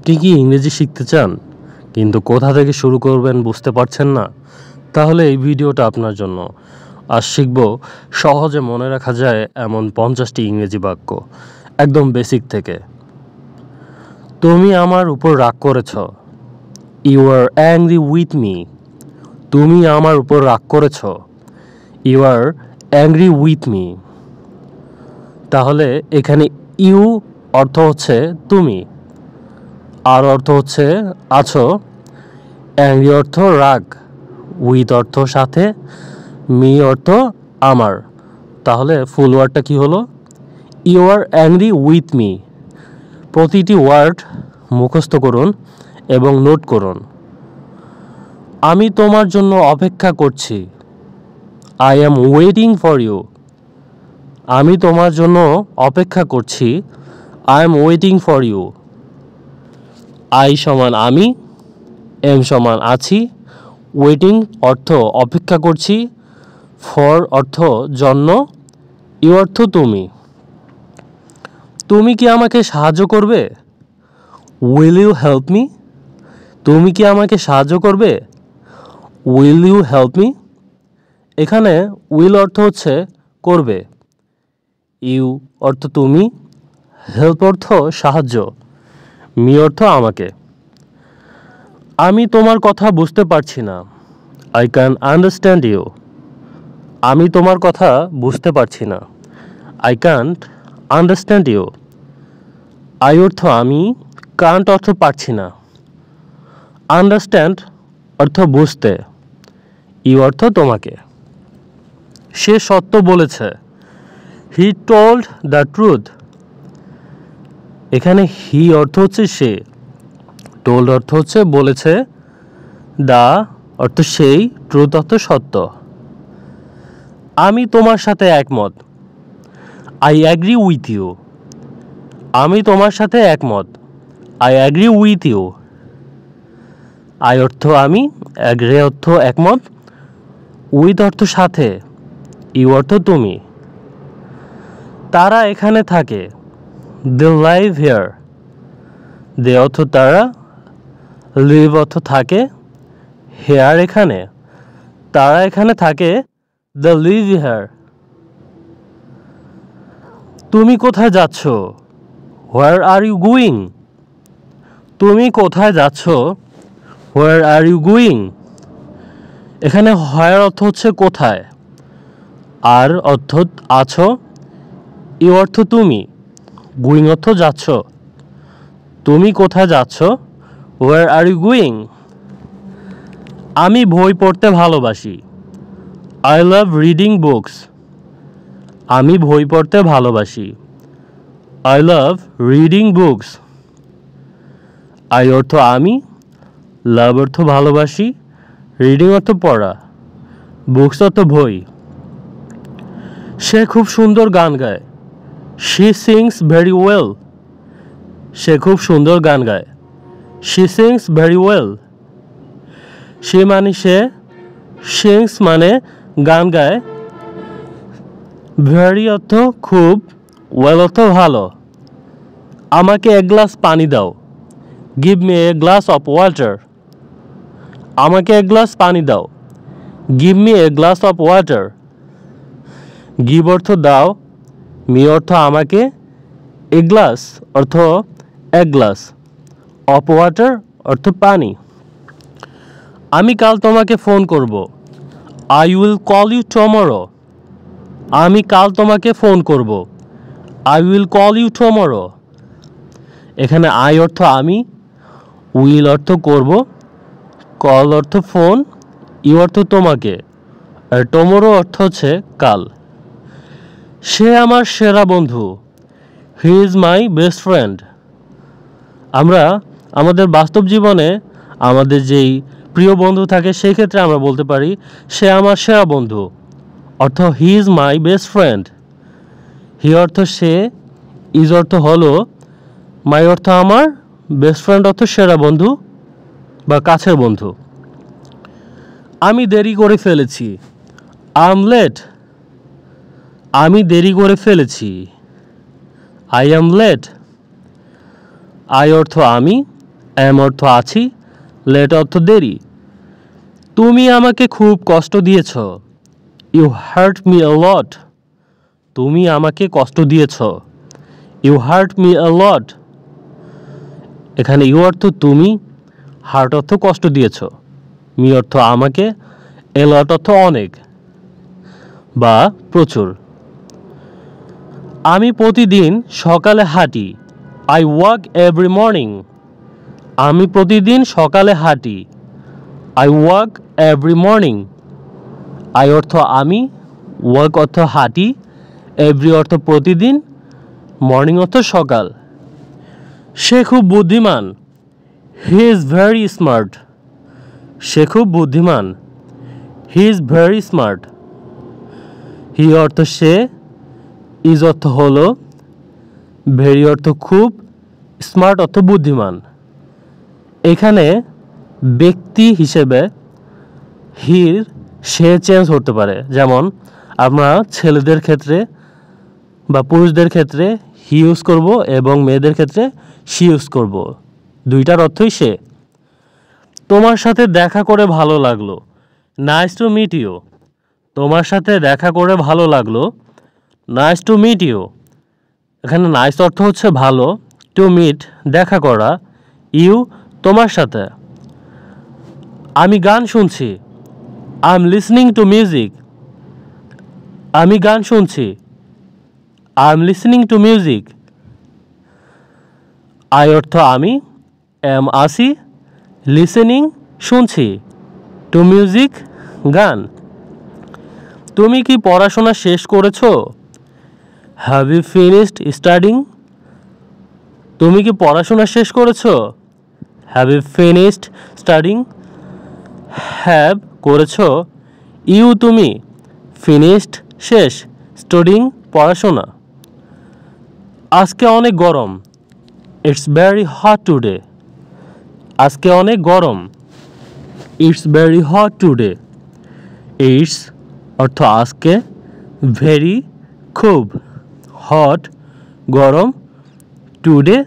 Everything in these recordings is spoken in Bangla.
আপনি কি ইংরেজি শিখতে চান কিন্তু কোথা থেকে শুরু করবেন বুঝতে পারছেন না? তাহলে এই ভিডিওটা আপনার জন্য। আজ শিখব সহজে মনে রাখা যায় এমন 50টি ইংরেজি বাক্য, একদম বেসিক থেকে। তুমি আমার উপর রাগ করেছ। You are angry with me. তুমি আমার উপর রাগ করেছ। You are angry with me. তাহলে এখানে ইউ অর্থ হচ্ছে তুমি, আর অর্থ হচ্ছে আছো, অ্যাংরি অর্থ রাগ, উইথ অর্থ সাথে, মি অর্থ আমার। তাহলে ফুল ওয়ার্ডটা কি হলো? You are angry with me. প্রতিটি ওয়ার্ড মুখস্থ করুন এবং নোট করুন। আমি তোমার জন্য অপেক্ষা করছি। I am waiting for you. আমি তোমার জন্য অপেক্ষা করছি। I am waiting for you. I সমান আমি, এম সমান আছি, ওয়েটিং অর্থ অপেক্ষা করছি, ফর অর্থ জন্য, ইউ অর্থ তুমি। তুমি কি আমাকে সাহায্য করবে? Will you help me? তুমি কি আমাকে সাহায্য করবে? Will you help me? এখানে উইল অর্থ হচ্ছে করবে, ইউ অর্থ তুমি, হেল্প অর্থ সাহায্য, মি অর্থ আমাকে। আমি তোমার কথা বুঝতে পারছি না। I can understand you. আমি তোমার কথা বুঝতে পারছি না। I can't understand you. I অর্থ আমি, কান্ট অর্থ পারছি না, আন্ডারস্ট্যান্ড অর্থ বুঝতে, ইউ অর্থ তোমাকে। সে সত্য বলেছে। He told the truth. এখানে হি অর্থ হচ্ছে সে, টোল্ড অর্থ হচ্ছে বলেছে, দ্য অর্থ সেই, ট্রুথ অর্থ সত্য। আমি তোমার সাথে একমত। I agree with you. আমি তোমার সাথে একমত। I agree with you. I অর্থ আমি, অ্যাগ্রি অর্থ একমত, উইথ অর্থ সাথে, ইউ অর্থ তুমি। তারা এখানে থাকে। দে লাইভ হিয়ার। দে অর্থ তারা, লিভ অর্থ থাকে, হেয়ার এখানে, তারা এখানে থাকে, দে লিভ হিয়ার। তুমি কোথায় যাচ্ছ? হোয়ার আর ইউ গোয়িং? তুমি কোথায় যাচ্ছ? হোয়ার আর ইউ গোয়িং? এখানে হোয়ার অর্থ হচ্ছে কোথায়, আর অর্থ আছো, ইউ অর্থ তুমি, গোয়িং অর্থ যাচ্ছ। তুমি কোথায় যাচ্ছ? হোয়ার আর ইউ গোয়িং? আমি বই পড়তে ভালোবাসি। I love reading books. আমি বই পড়তে ভালোবাসি। I love reading books. I অর্থ আমি, লাভ অর্থ ভালোবাসি, রিডিং অর্থ পড়া, বুকস অর্থ বই। সে খুব সুন্দর গান গায়। She sings very well. সে খুব সুন্দর গান গায়। She sings very well. সে মানে সে, সিংস মানে গান গায়, ভেরি অর্থ খুব, ওয়েল অর্থ ভালো। আমাকে এক গ্লাস পানি দাও। Give me a glass of water. আমাকে এক গ্লাস পানি দাও। Give me a glass of water. Give অর্থ দাও, মি অর্থ আমাকে, এ গ্লাস অর্থ এক গ্লাস, অফ ওয়াটার অর্থ পানি। আমি কাল তোমাকে ফোন করব। I will call you tomorrow. আমি কাল তোমাকে ফোন করব। I will call you tomorrow. এখানে আই অর্থ আমি, উইল অর্থ করব, কল অর্থ ফোন, ইউ অর্থ তোমাকে, আর টুমরো অর্থ হচ্ছে কাল। সে আমার সেরা বন্ধু। হি ইজ মাই বেস্ট ফ্রেন্ড। আমরা আমাদের বাস্তব জীবনে আমাদের যেই প্রিয় বন্ধু থাকে সেই ক্ষেত্রে আমরা বলতে পারি সে আমার সেরা বন্ধু, অর্থ he is my best friend. He অর্থ সে, ইজ অর্থ হলো, মাই অর্থ আমার, বেস্ট ফ্রেন্ড অর্থ সেরা বন্ধু বা কাছের বন্ধু। আমি দেরি করে ফেলেছি। I am late. আমি দেরি করে ফেলেছি। I am late. আই অর্থ আমি, am অর্থ আছি, late অর্থ দেরি। তুমি আমাকে খুব কষ্ট দিয়েছ। You hurt me a lot. তুমি আমাকে কষ্ট দিয়েছ। You hurt me a lot. এখানে you অর্থ তুমি, hurt অর্থ কষ্ট দিয়েছ, me অর্থ আমাকে, a lot অর্থ অনেক বা প্রচুর। আমি প্রতিদিন সকালে হাঁটি। I walk every morning. আমি প্রতিদিন সকালে হাঁটি। I walk every morning. I অর্থ আমি, walk অর্থ হাঁটি, every অর্থ প্রতিদিন, morning অর্থ সকাল। সে খুব বুদ্ধিমান। He is very smart. সে খুব বুদ্ধিমান। He is very smart. He অর্থ সে, is অর্থ হলো, very অর্থ খুব, স্মার্ট অর্থ বুদ্ধিমান। এখানে ব্যক্তি হিসেবে হির সে চেঞ্জ হতে পারে, যেমন আমরা ছেলেদের ক্ষেত্রে বা পুরুষদের ক্ষেত্রে হি ইউজ করব এবং মেয়েদের ক্ষেত্রে শি ইউজ করব, দুইটার অর্থই সে। তোমার সাথে দেখা করে ভালো লাগলো। Nice to meet you. তোমার সাথে দেখা করে ভালো লাগলো। Nice to meet you. এখানে নাইস অর্থ হচ্ছে ভালো, টু মিট দেখা করা, ইউ তোমার সাথে। আমি গান শুনছি। I am listening to music. আমি গান শুনছি। I am listening to music. I অর্থ আমি, এম আসি, লিসেনিং শুনছি, টু মিউজিক গান। তুমি কি পড়াশোনা শেষ করেছো? Have you finished studying? তুমি কি পড়াশোনা শেষ করেছো? Have you finished studying? Have করেছো, ইউ তুমি, ফিনিশড শেষ, স্টাডিং পড়াশোনা। আজকে অনেক গরম। It's very hot today. আজকে অনেক গরম। It's very hot today. It's অর্থ আজকে, ভেরি খুব, হট গরম, টুডে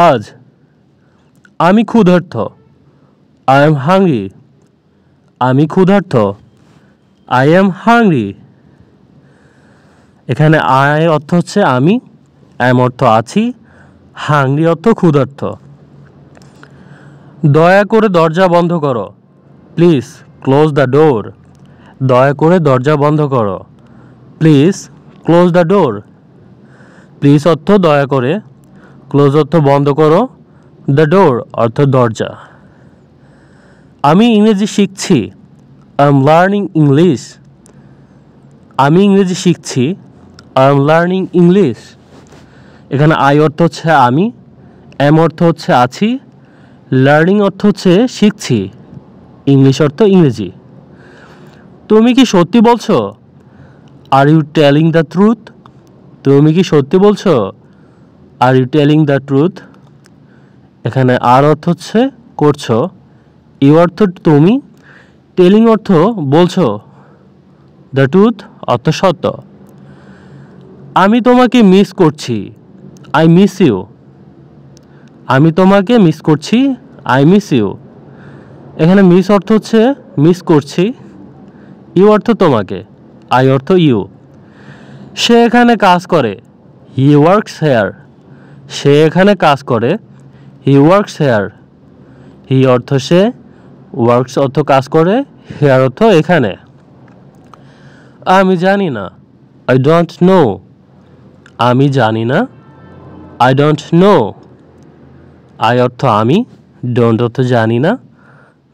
আজ। আমি ক্ষুধার্ত। I am hungry. আমি ক্ষুধার্ত। I am hungry. এখানে আই অর্থ হচ্ছে আমি, এম অর্থ আছি, হাংরি অর্থ ক্ষুধার্ত। দয়া করে দরজা বন্ধ করো। Please close the door. দয়া করে দরজা বন্ধ করো। Please close the door. Please অর্থ দয়া করে, ক্লোজ অর্থ বন্ধ করো, দ্য ডোর অর্থ দরজা। আমি ইংরেজি শিখছি। I am learning English. আমি ইংরেজি শিখছি। I am learning English. এখানে আই অর্থ হচ্ছে আমি, এম অর্থ হচ্ছে আছি, লার্নিং অর্থ হচ্ছে শিখছি, ইংলিশ অর্থ ইংরেজি। তুমি কি সত্যি বলছো? Are you telling the truth? তুমি কি সত্যি বলছো? Are you telling the truth? এখানে আর অর্থ হচ্ছে করছো, ইউ অর্থ তুমি, টেলিং অর্থ বলছো, দ্য ট্রুথ অর্থ সত্য। আমি তোমাকে মিস করছি। I miss you. আমি তোমাকে মিস করছি। I miss you. এখানে মিস অর্থ হচ্ছে মিস করছি, ইউ অর্থ তোমাকে, আই অর্থ ইউ। সে এখানে কাজ করে। He works hair. সে এখানে কাজ করে। He works hair. হি অর্থ সে, ওয়ার্কস অর্থ কাজ করে, হেয়ার অর্থ এখানে। আমি জানি না। I don't know. আমি জানি না। I don't know. আই অর্থ আমি, ডোন্ট অর্থ জানি না,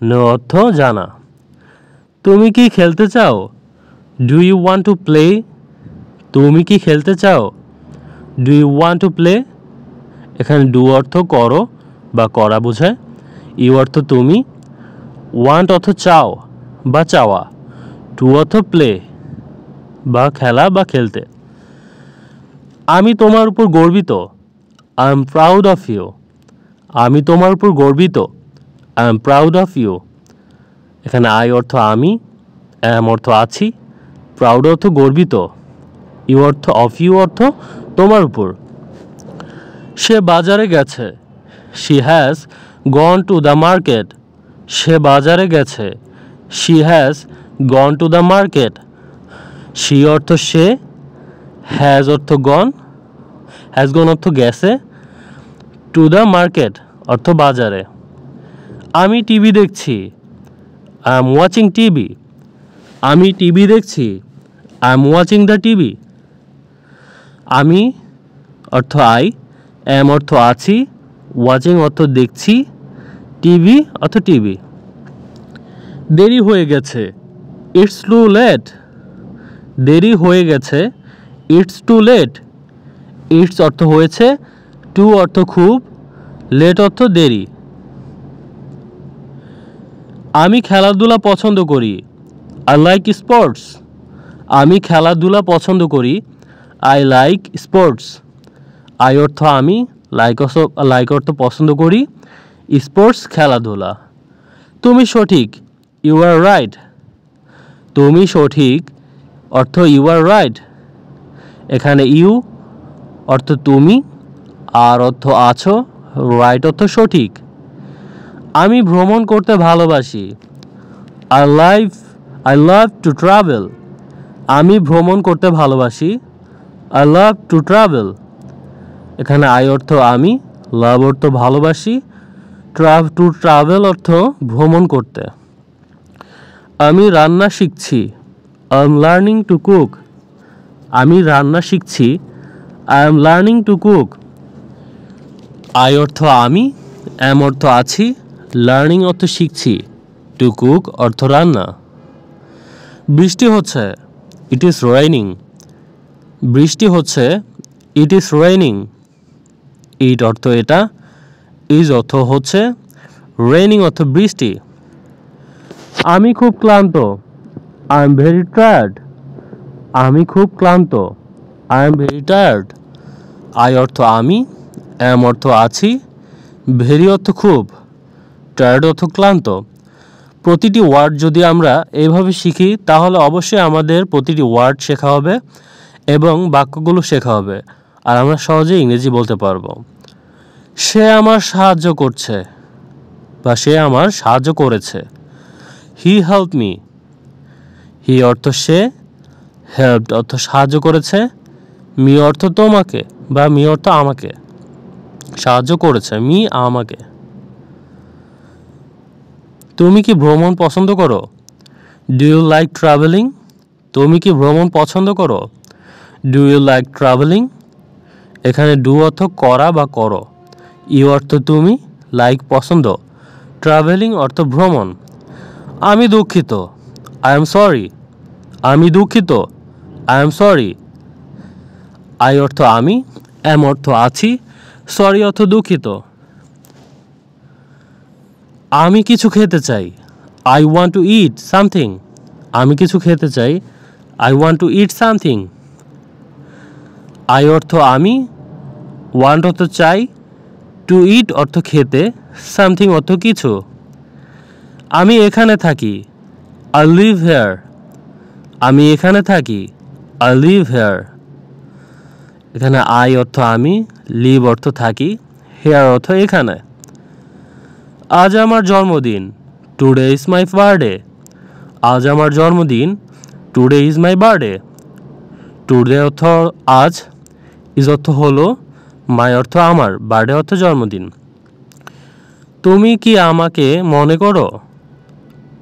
নো অর্থ জানা। তুমি কি খেলতে চাও? Do you want to play? তুমি কি খেলতে চাও? Do you want to play? এখানে ডু অর্থ করো বা করা বোঝায়, ইউ অর্থ তুমি, ওয়ান্ট অর্থ চাও বা চাওয়া, টু অর্থ প্লে বা খেলা বা খেলতে। আমি তোমার উপর গর্বিত। I am proud of you. আমি তোমার উপর গর্বিত। I am proud of you. এখানে আই অর্থ আমি, এম অর্থ আছি, প্রাউড অর্থ গর্বিত, ইউ অর্থ অফ ইউ অর্থ তোমার উপর। সে বাজারে গেছে। She has gone to the market, সে বাজারে গেছে। She has gone to the market, she অর্থ সে, হ্যাজ অর্থ গন, হ্যাজ গন অর্থ গেছে, টু দ্য মার্কেট অর্থ বাজারে। আমি টিভি দেখছি, আই এম ওয়াচিং টিভি, আমি টিভি দেখছি, I am watching the TV. আমি অর্থ আই, এম অর্থ আছি, ওয়াচিং অর্থ দেখছি, টিভি অর্থ টিভি। দেরি হয়ে গেছে, ইটস টু লেট, দেরি হয়ে গেছে, ইটস টু লেট। ইটস অর্থ হয়েছে, টু অর্থ খুব, লেট অর্থ দেরি। আমি খেলাধুলা পছন্দ করি, আই লাইক স্পোর্টস, আমি খেলাধুলা পছন্দ করি, আই লাইক স্পোর্টস। আই অর্থ আমি, লাইক অর্থ পছন্দ করি, স্পোর্টস খেলাধুলা। তুমি সঠিক, ইউ আর রাইট, তুমি সঠিক অর্থ ইউ আর রাইট। এখানে ইউ অর্থ তুমি, আর অর্থ আছো, রাইট অর্থ সঠিক। আমি ভ্রমণ করতে ভালোবাসি, আই লাভ টু ট্রাভেল, আমি ভ্রমণ করতে ভালোবাসি, আই লাভ টু ট্রাভেল। এখানে আই অর্থ আমি, লাভ অর্থ ভালোবাসি, টু ট্রাভেল অর্থ ভ্রমণ করতে। আমি রান্না শিখছি, I am learning to cook, আমি রান্না শিখছি, I am learning to cook. I অর্থ আমি, এম অর্থ আছি, লার্নিং অর্থ শিখছি, টু কুক অর্থ রান্না। বৃষ্টি হচ্ছে, ইট ইজ রেইনিং, বৃষ্টি হচ্ছে, ইট ইজ রেইনিং। ইট অর্থ এটা, ইজ অর্থ হচ্ছে, রেইনিং অর্থ বৃষ্টি। আমি খুব ক্লান্ত, আই এম ভেরি টায়ার্ড, আমি খুব ক্লান্ত, I am very tired. I অর্থ আমি, এম অর্থ আছি, ভেরি অর্থ খুব, টায়ার্ড অর্থ ক্লান্ত। প্রতিটি ওয়ার্ড যদি আমরা এইভাবে শিখি তাহলে অবশ্যই আমাদের প্রতিটি ওয়ার্ড শেখা হবে এবং বাক্যগুলো শেখা হবে, আর আমরা সহজে ইংরেজি বলতে পারবো। সে আমার সাহায্য করছে বা সে আমার সাহায্য করেছে, হি হেল্প মি। হি অর্থ সে, হেল্প অর্থ সাহায্য করেছে, মি অর্থ তোমাকে বা মি অর্থ আমাকে, সাহায্য করেছে মি আমাকে। তুমি কি ভ্রমণ পছন্দ করো, ডু ইউ লাইক ট্রাভেলিং, তুমি কি ভ্রমণ পছন্দ করো, ডু ইউ লাইক ট্রাভেলিং। এখানে ডু অর্থ করা বা করো, ইউ অর্থ তুমি, লাইক পছন্দ, ট্রাভেলিং অর্থ ভ্রমণ। আমি দুঃখিত, আই এম সরি, আমি দুঃখিত, আই এম সরি। আই অর্থ আমি, এম অর্থ আছি, সরি অর্থ দুঃখিত। আমি কিছু খেতে চাই, I want to it something, আমি কিছু খেতে চাই, I want to it something. I অর্থ আমি, ওয়ান্ট অর্থ চাই, টু ইট অর্থ খেতে, সামথিং অর্থ কিছু। আমি এখানে থাকি, আই লিভ হেয়ার, আমি এখানে থাকি, আই লিভ হেয়ার। এখানে আই অর্থ আমি, লিভ অর্থ থাকি, হেয়ার অর্থ এখানে। আজ আমার জন্মদিন, টুডে ইজ মাই বার্থডে, আজ আমার জন্মদিন, today is my birthday. Today অর্থ আজ, ইজ অর্থ হলো, মাই অর্থ আমার, বার্থডে অর্থ জন্মদিন। তুমি কি আমাকে মনে করো,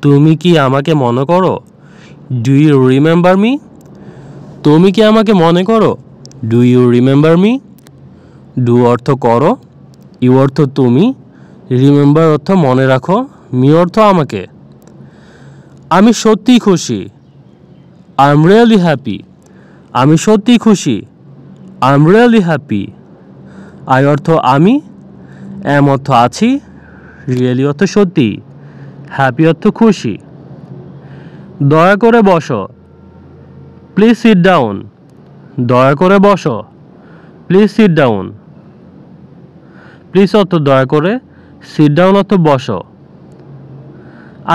তুমি কি আমাকে মনে করো, ডু ইউ রিমেম্বার মি, তুমি কি আমাকে মনে করো, do you remember me. Do অর্থ করো, ইউ অর্থ তুমি, রিমেম্বার অর্থ মনে রাখো, মি অর্থ আমাকে। আমি সত্যিই খুশি, আই এম রিয়েলি হ্যাপি, আমি সত্যিই খুশি, I am really happy. I অর্থ আমি, এম অর্থ আছি, রিয়েলি অর্থ সত্যি, হ্যাপি অর্থ খুশি। দয়া করে বসো, প্লিজ সিট ডাউন, দয়া করে বসো, প্লিজ সিট ডাউন। প্লিজ অর্থ দয়া করে, সিট ডাউন অর্থ বসো।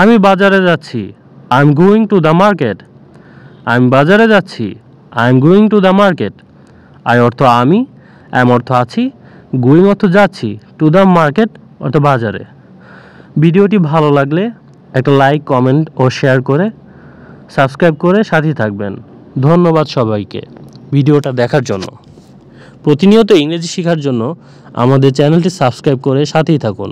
আমি বাজারে যাচ্ছি, I am going to the market, আমি বাজারে যাচ্ছি, I am going to the market. I অর্থ আমি, এম অর্থ আছি, গোয়িং অর্থ যাচ্ছি, টু দ্য মার্কেট অর্থাৎ বাজারে। ভিডিওটি ভালো লাগলে একটা লাইক, কমেন্ট ও শেয়ার করে সাবস্ক্রাইব করে সাথেই থাকবেন। ধন্যবাদ সবাইকে ভিডিওটা দেখার জন্য। প্রতিনিয়ত ইংরেজি শেখার জন্য আমাদের চ্যানেলটি সাবস্ক্রাইব করে সাথেই থাকুন।